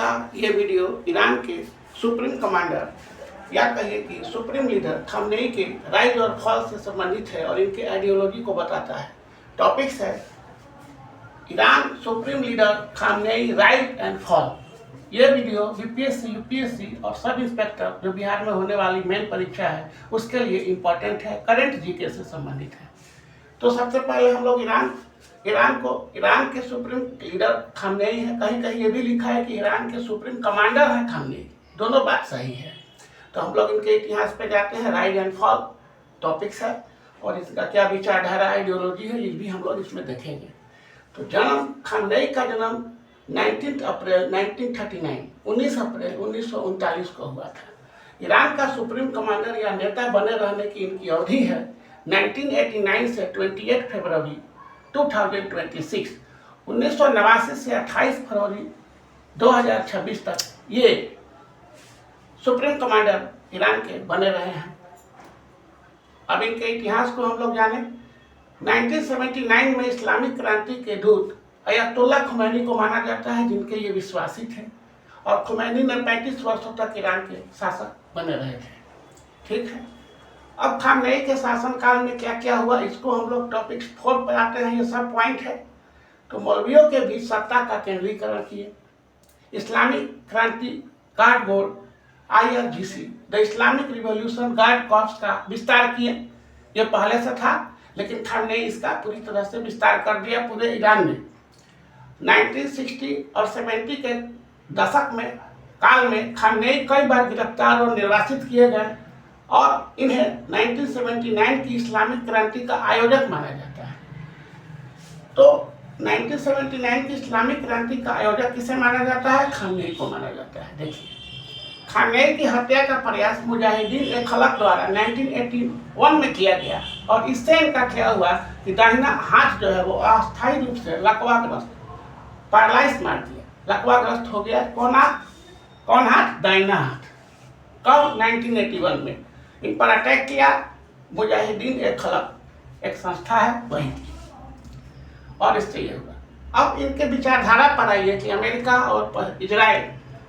का ये video Iran के सुप्रीम कमांडर या कहिए कि सुप्रीम लीडर खामनेई के राइज और फॉल से संबंधित है और इनके आइडियोलॉजी को बताता है। टॉपिक्स है Iran supreme leader Khamenei rise and fall. ये वीडियो बीपीएससी, यूपीएससी और सब इंस्पेक्टर जो बिहार में होने वाली मेन परीक्षा है उसके लिए इम्पोर्टेंट है, करंट जीके से संबंधित है। तो सबसे पहले हम लोग ईरान के सुप्रीम लीडर खामनेई है। कहीं कहीं ये भी लिखा है कि ईरान के सुप्रीम कमांडर है खामनेई। दोनों बात सही है। तो हम लोग इनके इतिहास पे जाते हैं। राइज एंड फॉल टॉपिक्स है और इसका क्या विचारधारा आइडियोलॉजी है ये भी हम लोग इसमें देखेंगे। तो खामनेई का जन्म 19 अप्रैल 1939 को हुआ था। ईरान का सुप्रीम कमांडर या नेता बने रहने की इनकी अवधि है 1989 से 28 फरवरी 2026। 1989 से 28 फरवरी 2026 तक ये सुप्रीम कमांडर ईरान के बने रहे हैं। अब इनके इतिहास को हम लोग जानें। 1979 में इस्लामिक क्रांति के दूत अयतुल्ला खुमैनी को माना जाता है, जिनके ये विश्वासी थे और खुमैनी ने 35 वर्षों तक ईरान के शासक बने रहे थे। ठीक है। अब खामनेई के शासनकाल में क्या क्या हुआ इसको हम लोग टॉपिक 4 पर आते हैं। ये सब पॉइंट है। तो मौलवियों के बीच सत्ता का केंद्रीकरण किए। इस्लामिक क्रांति guard board IRGC the Islamic revolution guard corps का विस्तार किए। ये पहले से था लेकिन खामनेई इसका पूरी तरह से विस्तार कर दिया पूरे ईरान में। 1960 और 70 के दशक में काल में खामनेई कई बार गिरफ्तार और निर्वासित किए गए और इन्हें 1979 की इस्लामिक क्रांति का आयोजक माना जाता है। तो 1979 की इस्लामिक क्रांति का आयोजक किसे माना जाता है? खामनेई को माना जाता है। देखिए, खामनेई की हत्या का प्रयास मुजाहिदीन खलक द्वारा 1981 में किया गया और इससे इनका क्या हुआ कि दाहिना हाथ जो है वो अस्थायी रूप से लकवाग्रस्त, पैरालाइज मार दिया, लकवाग्रस्त हो गया। कौन हाथ? दाहिना हाथ। कब? 1981 में इन पर अटैक किया मुजाहिदीन खलक, एक संस्था है वही की, और इससे ये हुआ। अब इनके विचारधारा पर आइए कि अमेरिका और इजराइल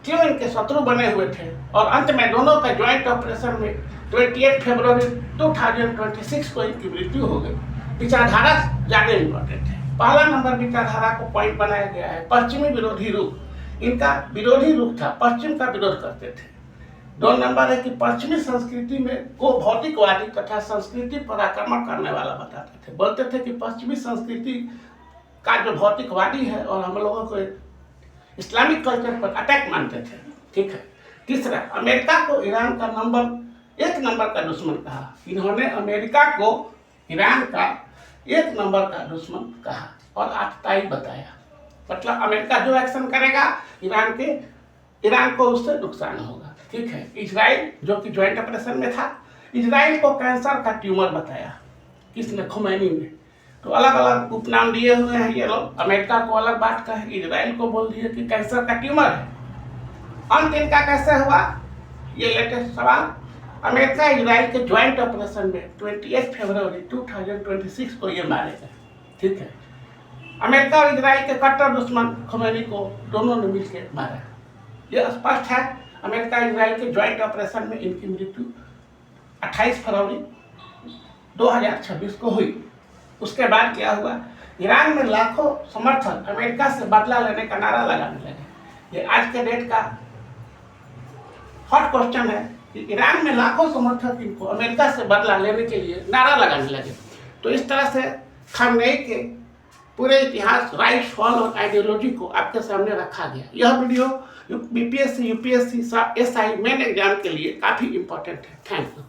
क्यों इनके शत्रु बने हुए थे और अंत में दोनों का ज्वाइंट ऑपरेशन में 28 फरवरी 2026 को इनकी मृत्यु हो गई। विचारधारा ज़्यादा इम्पोर्टेंट है। पहला नंबर विचारधारा को पॉइंट बनाया गया है पश्चिमी विरोधी रुख। इनका विरोधी रुख था, पश्चिम का विरोध करते थे। 2 नंबर है कि पश्चिमी संस्कृति में को भौतिकवादी तथा संस्कृति पर आक्रमण करने वाला बताते थे। बोलते थे कि पश्चिमी संस्कृति का जो भौतिकवादी है और हम लोगों को इस्लामिक कल्चर पर अटैक मानते थे। ठीक है। तीसरा, अमेरिका को ईरान का एक नंबर का दुश्मन कहा। इन्होंने अमेरिका को ईरान का 1 नंबर का दुश्मन कहा और आतताई बताया। मतलब अमेरिका जो एक्शन करेगा ईरान को उससे नुकसान होगा। ठीक है। इजराइल जो कि ज्वाइंट ऑपरेशन में था, इजराइल को कैंसर का ट्यूमर बताया। किसने? खुमैनी ने। तो अलग अलग उपनाम दिए हुए हैं ये लोग। अमेरिका को अलग बात का है, इजराइल को बोल दिए कि कैंसर का ट्यूमर है। अंत इनका कैसे हुआ? ये लेटेस्ट सवाल। अमेरिका इजराइल के ज्वाइंट ऑपरेशन में 28 फरवरी 2026 को ये मारे गए। ठीक है। अमेरिका और इजराइल के कट्टर दुश्मन खुमैनी को दोनों ने मिलकर मारा। ये स्पष्ट है। अमेरिका इजराइल के ज्वाइंट ऑपरेशन में इनकी मृत्यु 28 फरवरी 2026 को हुई। उसके बाद क्या हुआ? ईरान में लाखों समर्थक अमेरिका से बदला लेने का नारा लगाने लगे। ये आज के डेट का हॉट क्वेश्चन है कि ईरान में लाखों समर्थक इनको अमेरिका से बदला लेने के लिए नारा लगाने लगे। तो इस तरह से खामनेई के पूरे इतिहास, राइज, फॉल और आइडियोलॉजी को आपके सामने रखा गया। यह video BPSC, UPSC, SI main exam के लिए काफ़ी इंपॉर्टेंट है। Thank you.